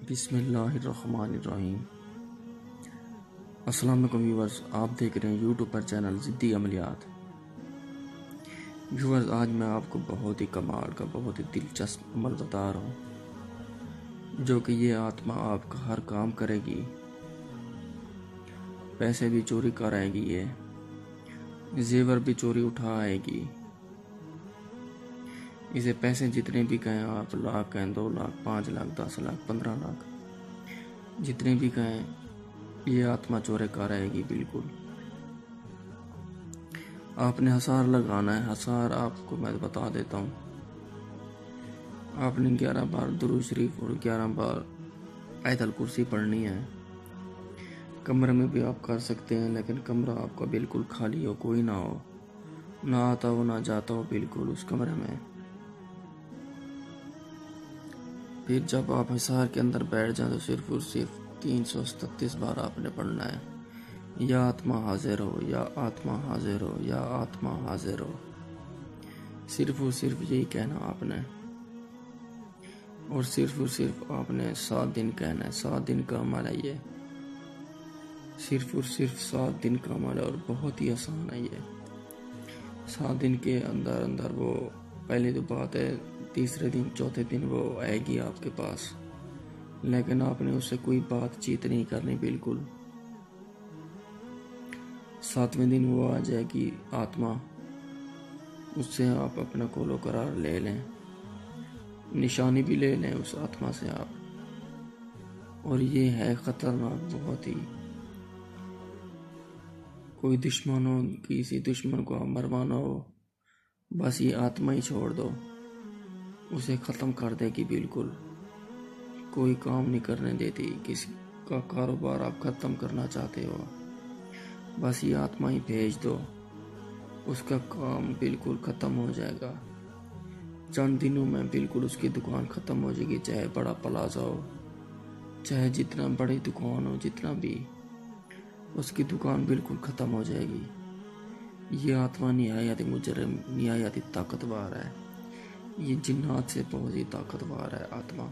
बिस्मिल्लाहिर्रहमानिर्रहीम। अस्सलाम वालेकुम व्यूअर्स, आप देख रहे हैं यूट्यूब पर चैनल ज़िद्दी अमलियात। व्यूअर्स, आज मैं आपको बहुत ही कमाल का बहुत ही दिलचस्प अमल बता रहा हूँ, जो कि ये आत्मा आपका हर काम करेगी, पैसे भी चोरी कराएगी, ये जेवर भी चोरी उठा आएगी। इसे पैसे जितने भी कहें आप, लाख कहें, 2 लाख, 5 लाख, 10 लाख, 15 लाख, जितने भी कहें, ये आत्मा चोरी कर आएगी। बिल्कुल आपने हसार लगाना है। हसार आपको मैं बता देता हूँ। आपने 11 बार दुरूद शरीफ और 11 बार आयतल कुर्सी पढ़नी है। कमरे में भी आप कर सकते हैं, लेकिन कमरा आपका बिल्कुल खाली हो, कोई ना हो, ना आता हो ना जाता हो, बिल्कुल उस कमरे में। फिर जब आप हिसार के अंदर बैठ जाएं तो सिर्फ और सिर्फ 337 बार आपने पढ़ना है, या आत्मा हाजिर हो, या आत्मा हाजिर हो, या आत्मा हाजिर हो। सिर्फ और सिर्फ यही कहना आपने, और सिर्फ आपने 7 दिन कहना है। 7 दिन का अमल है ये, सिर्फ और सिर्फ 7 दिन का अमल है, और बहुत ही आसान है ये। 7 दिन के अंदर अंदर वो, पहली तो बात है, तीसरे दिन चौथे दिन वो आएगी आपके पास, लेकिन आपने उससे कोई बातचीत नहीं करनी। बिल्कुल 7वें दिन वो आ जाएगी आत्मा, उससे आप अपना कोलो करार ले लें, निशानी भी ले लें उस आत्मा से आप। और ये है खतरनाक बहुत ही। कोई दुश्मन हो, किसी दुश्मन को मरवाना हो, बस ये आत्मा ही छोड़ दो, उसे ख़त्म कर देगी। बिल्कुल कोई काम नहीं करने देती। किसी का कारोबार आप ख़त्म करना चाहते हो, बस ये आत्मा ही भेज दो, उसका काम बिल्कुल ख़त्म हो जाएगा। चंद दिनों में बिल्कुल उसकी दुकान ख़त्म हो जाएगी, चाहे बड़ा प्लाजा हो, चाहे जितना बड़ी दुकान हो, जितना भी, उसकी दुकान बिल्कुल ख़त्म हो जाएगी। ये आत्मा निहायत मुजरिम, निहायत ताकतवर है। ये जिन्नात से बहुत ही ताकतवर है आत्मा।